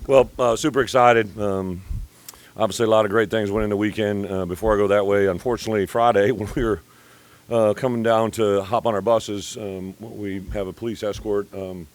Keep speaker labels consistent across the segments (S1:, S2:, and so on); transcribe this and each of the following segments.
S1: Well, super excited. Obviously, a lot of great things went in the weekend. Before I go that way, unfortunately, Friday when we were coming down to hop on our buses, we have a police escort, and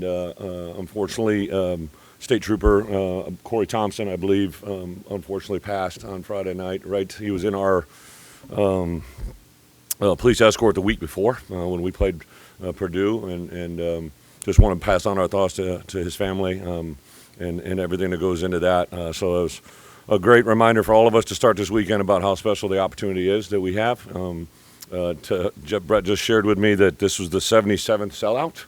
S1: unfortunately, State Trooper Corey Thompson, I believe, unfortunately passed on Friday night. Right, he was in our police escort the week before when we played Purdue, and just want to pass on our thoughts to his family and everything that goes into that. So it was a great reminder for all of us to start this weekend about how special the opportunity is that we have. Bret just shared with me that this was the 77th sellout.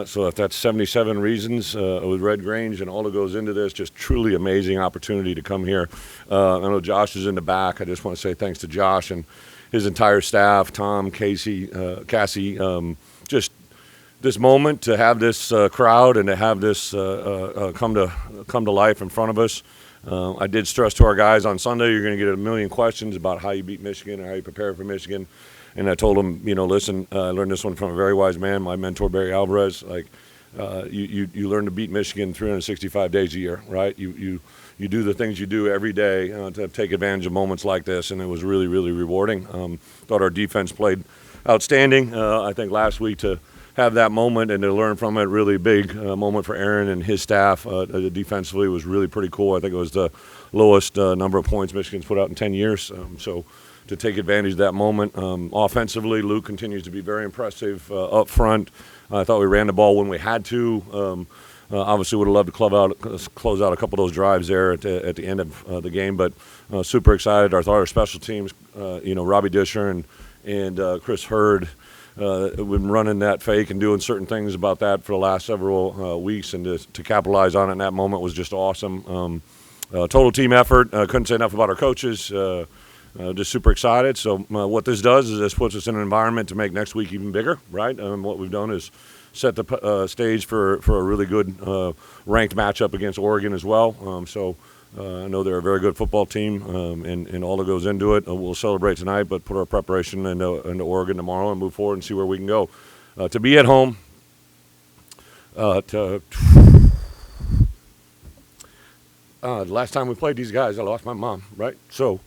S1: So if that's 77 reasons with Red Grange and all that goes into this, just truly amazing opportunity to come here. I know Josh is in the back. I just want to say thanks to Josh and his entire staff, Tom, Cassie, just this moment to have this crowd and to have this come to life in front of us. I did stress to our guys on Sunday, you're going to get a million questions about how you beat Michigan or how you prepare for Michigan. And I told them, listen, I learned this one from a very wise man, my mentor, Barry Alvarez. Like, you learn to beat Michigan 365 days a year, right? You do the things you do every day to take advantage of moments like this, and it was really, really rewarding. Thought our defense played outstanding. I think last week to have that moment and to learn from it, really big moment for Aaron and his staff defensively was really pretty cool. I think it was the lowest number of points Michigan's put out in 10 years. So to take advantage of that moment. Offensively, Luke continues to be very impressive up front. I thought we ran the ball when we had to. Obviously would have loved to close out a couple of those drives there at the end of the game, but super excited. I thought our special teams, Robbie Disher and Chris Hurd, we've been running that fake and doing certain things about that for the last several weeks, and to capitalize on it in that moment was just awesome. Total team effort. Couldn't say enough about our coaches. Just super excited. So what this does is this puts us in an environment to make next week even bigger, right? What we've done is set the stage for a really good ranked matchup against Oregon as well. I know they're a very good football team, and all that goes into it. We'll celebrate tonight, but put our preparation into Oregon tomorrow and move forward and see where we can go. To be at home, the last time we played these guys, I lost my mom, right? So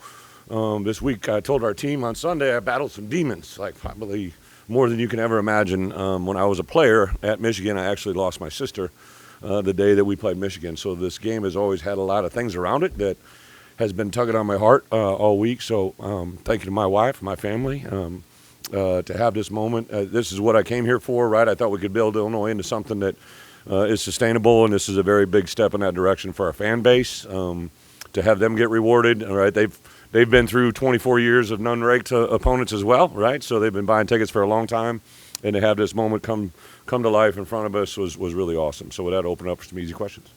S1: this week I told our team on Sunday I battled some demons, like probably more than you can ever imagine. When I was a player at Michigan, I actually lost my sister the day that we played Michigan. So this game has always had a lot of things around it that has been tugging on my heart all week. So thank you to my wife, my family, to have this moment. This is what I came here for, right? I thought we could build Illinois into something that is sustainable, and this is a very big step in that direction for our fan base. To have them get rewarded, all right? They've been through 24 years of non-ranked opponents as well, right? So they've been buying tickets for a long time, and to have this moment come to life in front of us was really awesome. So with that, open up for some easy questions.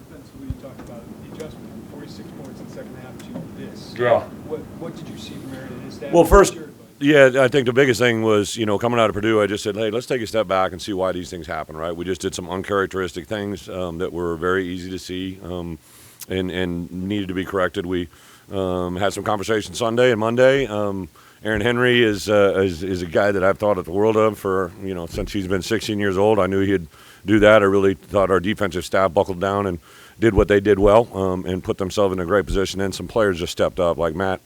S2: Defensively, you talked about the adjustment from 46 points in the second half to this.
S1: Yeah.
S2: What did you see from Aaron and his staff?
S1: Well, first, yeah, I think the biggest thing was, coming out of Purdue, I just said, hey, let's take a step back and see why these things happen, right? We just did some uncharacteristic things that were very easy to see and needed to be corrected. We had some conversations Sunday and Monday. Aaron Henry is a guy that I've thought of the world of for, since he's been 16 years old. I knew he'd do that. I really thought our defensive staff buckled down and did what they did well and put themselves in a great position. And some players just stepped up, like Matt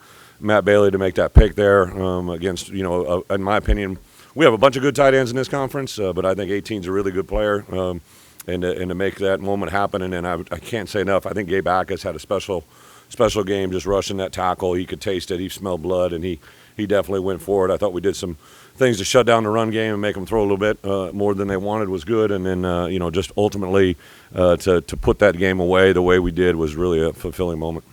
S1: Bailey to make that pick there against, in my opinion, we have a bunch of good tight ends in this conference, but I think 18's a really good player. And to make that moment happen, and then I can't say enough. I think Gabe Ackus had a special game, just rushing that tackle. He could taste it. He smelled blood, and he definitely went forward. I thought we did some things to shut down the run game and make them throw a little bit more than they wanted was good. And then just ultimately to put that game away the way we did was really a fulfilling moment.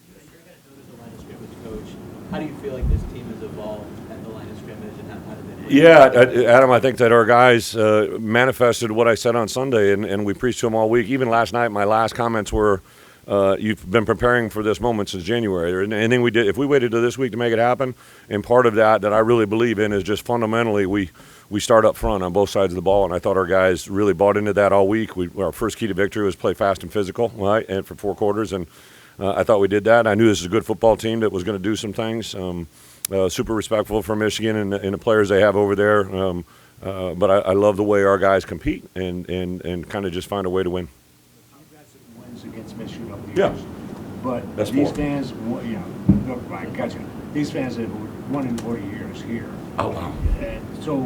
S3: You're going to go to the line of scrimmage, Coach. How do you feel like this team has evolved at the line of scrimmage, and how did they?
S1: Yeah, Adam, I think that our guys manifested what I said on Sunday, and we preached to them all week. Even last night, my last comments were, you've been preparing for this moment since January. Anything we did, if we waited till this week to make it happen, and part of that I really believe in is just fundamentally we start up front on both sides of the ball, and I thought our guys really bought into that all week. Our first key to victory was play fast and physical, right, and for 4 quarters, and I thought we did that. I knew this was a good football team that was going to do some things. Super respectful for Michigan and the players they have over there, but I love the way our guys compete and kind of just find a way to win. Yeah.
S4: But
S1: That's
S4: these
S1: 4.
S4: fans, look, I got you. These fans have 1 in 40 years here.
S1: Oh, wow.
S4: And so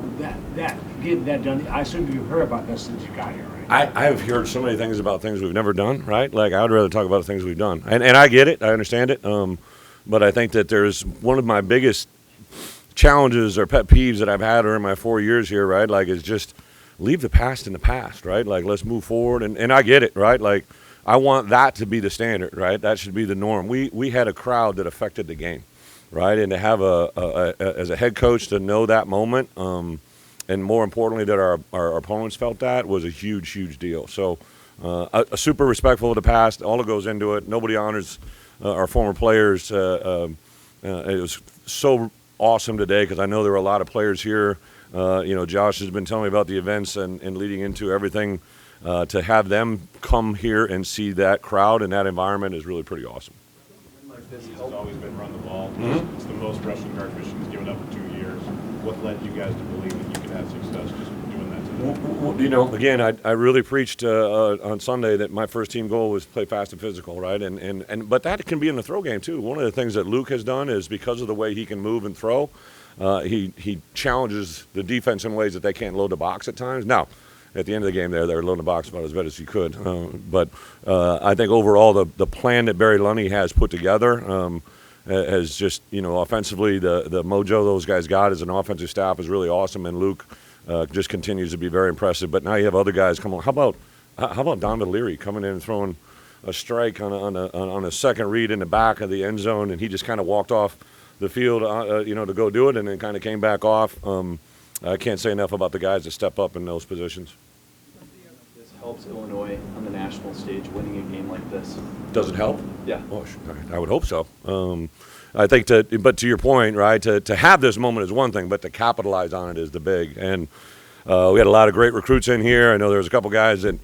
S4: getting that done, I assume you've heard about this since you got here, right?
S1: I have heard so many things about things we've never done, right? Like, I would rather talk about the things we've done. And I get it. I understand it. But I think that there's one of my biggest challenges or pet peeves that I've had during my 4 years here, right? Like, is just leave the past in the past, right? Like, let's move forward. And I get it, right? Like, I want that to be the standard, right? That should be the norm. We had a crowd that affected the game, right? And to have as a head coach to know that moment, and more importantly that our opponents felt that was a huge, huge deal. So a super respectful of the past. All that goes into it. Nobody honors our former players. It was so awesome today because I know there were a lot of players here. Josh has been telling me about the events and leading into everything. To have them come here and see that crowd and that environment is really pretty awesome.
S5: This has always been run the ball.
S1: Mm-hmm.
S5: It's the most rushing yards Michigan's given up in 2 years. What led you guys to believe that you could have success just doing that today?
S1: Again, I really preached on Sunday that my first team goal was play fast and physical, right? But that can be in the throw game too. One of the things that Luke has done is because of the way he can move and throw, he challenges the defense in ways that they can't load the box at times. Now, at the end of the game they were loading the box about as bad as you could. But I think overall the plan that Barry Lunny has put together has just, offensively, the mojo those guys got as an offensive staff is really awesome, and Luke just continues to be very impressive. But now you have other guys come on. How about Donovan Leary coming in and throwing a strike on a second read in the back of the end zone, and he just kind of walked off the field, to go do it, and then kind of came back off. I can't say enough about the guys that step up in those positions.
S6: This helps Illinois on the national stage, winning a game like this.
S1: Does it help?
S6: Yeah.
S1: Oh, I would hope so. I think but to your point, right, to have this moment is one thing, but to capitalize on it is the big. And we had a lot of great recruits in here. I know there was a couple guys that,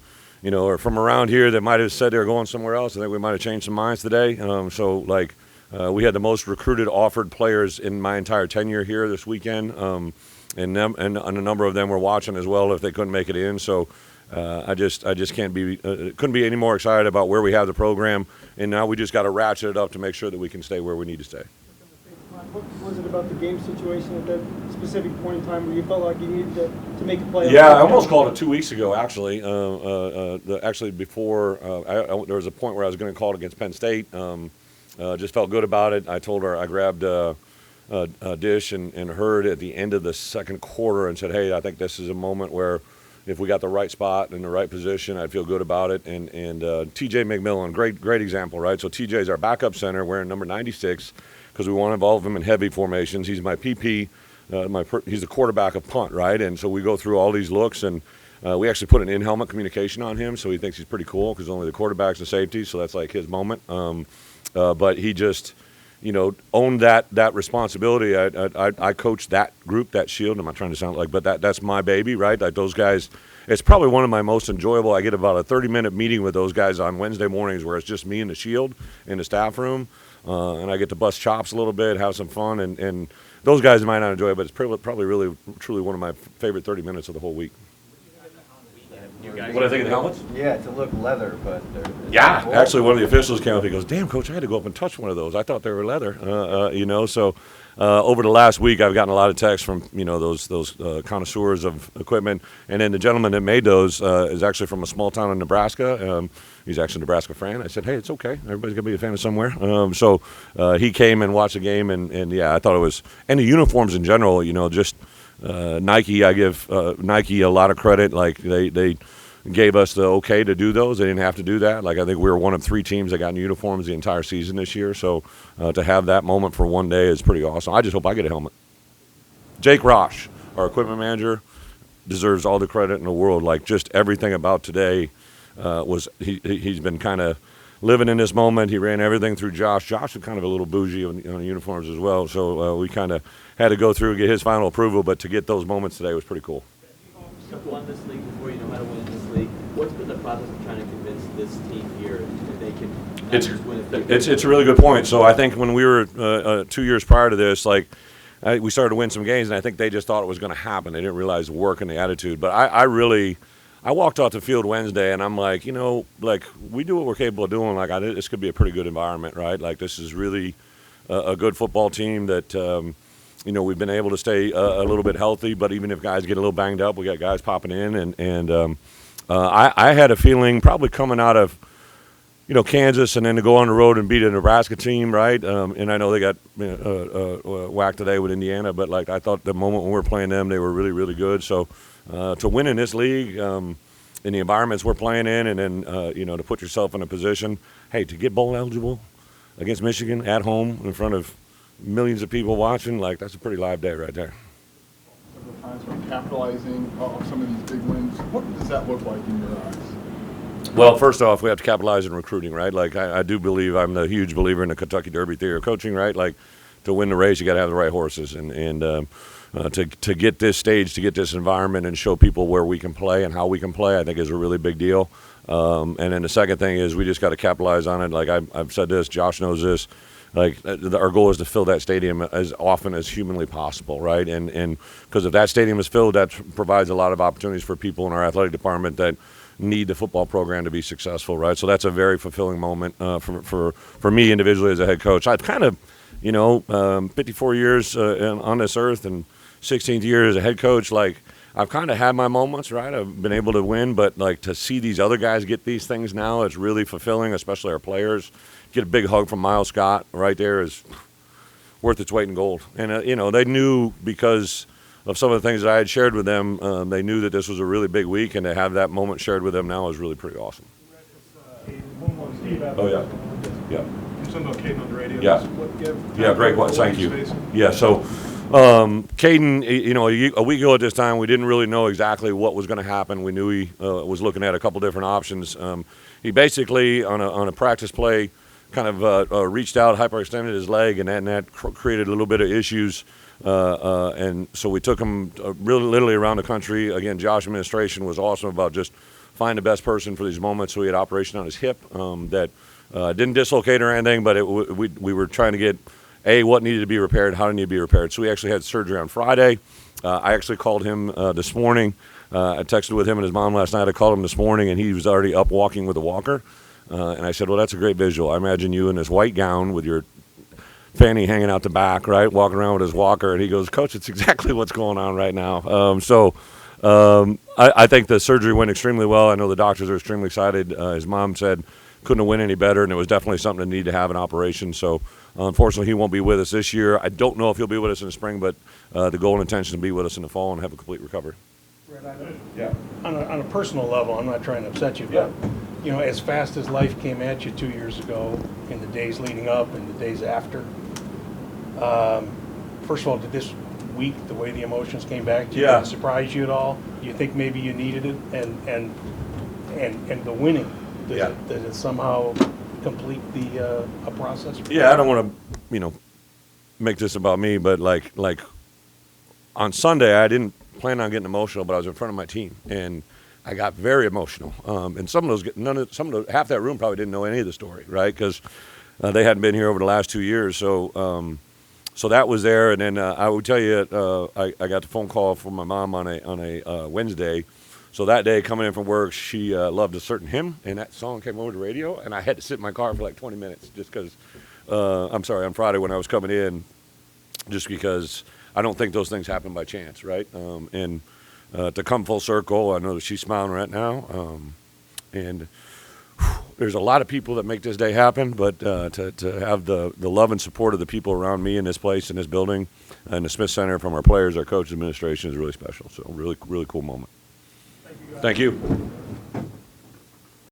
S1: are from around here that might have said they were going somewhere else. I think we might have changed some minds today. We had the most recruited offered players in my entire tenure here this weekend. And a number of them were watching as well if they couldn't make it in. So I just couldn't be any more excited about where we have the program. And now we just got to ratchet it up to make sure that we can stay where we need to stay.
S2: What was it about the game situation at that specific point in time where you felt like you needed to make a play?
S1: Yeah, I almost called it 2 weeks ago, actually. Before there was a point where I was going to call it against Penn State. Just felt good about it. I told her I grabbed a dish and heard at the end of the second quarter and said, hey, I think this is a moment where if we got the right spot and the right position, I'd feel good about it. And TJ McMillan, great example, right? So TJ's our backup center wearing number 96 because we want to involve him in heavy formations. He's my PP. He's the quarterback of punt, right? And so we go through all these looks, and we actually put an in-helmet communication on him, so he thinks he's pretty cool because only the quarterback's and safety, so that's like his moment. But he just, owned that responsibility. I coached that group, that shield. I'm not trying to sound like, but that's my baby, right? Like those guys. It's probably one of my most enjoyable. I get about a 30-minute meeting with those guys on Wednesday mornings where it's just me and the shield in the staff room, and I get to bust chops a little bit, have some fun, and those guys might not enjoy it, but it's probably really, truly one of my favorite 30 minutes of the whole week. What do I think of the helmets?
S6: Yeah, to look leather, but
S1: Yeah, actually, one of the officials came up. He goes, "Damn, coach, I had to go up and touch one of those. I thought they were leather." So over the last week, I've gotten a lot of texts from those connoisseurs of equipment, and then the gentleman that made those is actually from a small town in Nebraska. He's actually a Nebraska fan. I said, "Hey, it's okay. Everybody's gonna be a fan of somewhere." So he came and watched the game, and yeah, I thought it was, and the uniforms in general. Just Nike. I give Nike a lot of credit. Like they gave us the okay to do those. They didn't have to do that. Like I think we were one of 3 teams that got uniforms the entire season this year. So to have that moment for one day is pretty awesome. I just hope I get a helmet. Jake Rosh, our equipment manager, deserves all the credit in the world. Like just everything about today was he's been kind of living in this moment. He ran everything through Josh. Josh is kind of a little bougie on the uniforms as well. So we kind of had to go through and get his final approval. But to get those moments today was pretty cool.
S3: You've won this league before, you know how to win this league. What's been the process of trying to convince this team here that they can not just win it?
S1: It's a really good point. So I think when we were 2 years prior to this, we started to win some games, and I think they just thought it was going to happen. They didn't realize the work and the attitude. But I I walked off the field Wednesday, and I'm like, like we do what we're capable of doing. Like this could be a pretty good environment, right? Like this is really a good football team that we've been able to stay a little bit healthy. But even if guys get a little banged up, we got guys popping in, and I had a feeling probably coming out of Kansas and then to go on the road and beat a Nebraska team, right? And I know they got whacked today with Indiana, but like I thought the moment when we were playing them, they were really, really good. So to win in this league, in the environments we're playing in, and then to put yourself in a position, hey, to get bowl eligible against Michigan at home in front of millions of people watching, like that's a pretty live day right there.
S7: Several times from capitalizing off some of these big wins. What does that look like in your eyes?
S1: Well, first off, we have to capitalize in recruiting, right? Like I do believe, I'm a huge believer in the Kentucky Derby theory of coaching, right? Like to win the race, you got to have the right horses, and to get this stage, to get this environment, and show people where we can play and how we can play, I think is a really big deal. And then the second thing is we just got to capitalize on it. Like I've said this, Josh knows this. Like our goal is to fill that stadium as often as humanly possible, right? And because if that stadium is filled, that provides a lot of opportunities for people in our athletic department that need the football program to be successful, right? So that's a very fulfilling moment for me individually as a head coach. I've kind of, 54 years on this earth and 16th year as a head coach, like I've kind of had my moments, right? I've been able to win, but like to see these other guys get these things now, it's really fulfilling, especially our players. Get a big hug from Miles Scott right there is worth its weight in gold. And, they knew because of some of the things that I had shared with them, they knew that this was a really big week, and to have that moment shared with them now is really pretty awesome.
S5: One more, Steve.
S1: Oh, yeah. Yeah.
S5: Something about Caden on the radio.
S1: Yeah. Yeah, great one. Thank you. Yeah, so Caden, a week ago at this time, we didn't really know exactly what was going to happen. We knew he was looking at a couple different options. He basically, on a practice play, kind of reached out, hyperextended his leg, and that created a little bit of issues. And so we took him really literally around the country. Again, Josh administration was awesome about just find the best person for these moments. So we had operation on his hip that didn't dislocate or anything, but we were trying to get, what needed to be repaired, how did it need to be repaired. So we actually had surgery on Friday. I actually called him this morning. I texted with him and his mom last night. I called him this morning, and he was already up walking with a walker. And I said, well, that's a great visual. I imagine you in this white gown with your fanny hanging out the back, right, walking around with his walker. And he goes, Coach, it's exactly what's going on right now. I think the surgery went extremely well. I know the doctors are extremely excited. His mom said couldn't have went any better, and it was definitely something that needed to have an operation. So, unfortunately, he won't be with us this year. I don't know if he'll be with us in the spring, but the goal and intention is to be with us in the fall and have a complete recovery.
S2: Yeah. On a personal level, I'm not trying to upset you, but as fast as life came at you 2 years ago, in the days leading up and the days after, first of all, did this week, the way the emotions came back to you, did it surprise you at all? Do you think maybe you needed it, and the winning, did it somehow complete a process?
S1: Yeah, I don't want to, make this about me, but like on Sunday, I didn't plan on getting emotional, but I was in front of my team, and I got very emotional. And half that room probably didn't know any of the story, right? Because they hadn't been here over the last 2 years. So that was there. And then I would tell you, I got the phone call from my mom on a Wednesday. So that day, coming in from work, she loved a certain hymn, and that song came over the radio, and I had to sit in my car for like 20 minutes just because. On Friday when I was coming in, just because I don't think those things happen by chance, right? To come full circle, I know that she's smiling right now. There's a lot of people that make this day happen, but to have the love and support of the people around me in this place, in this building, and the Smith Center from our players, our coach, administration is really special. So really, really cool moment. Thank you.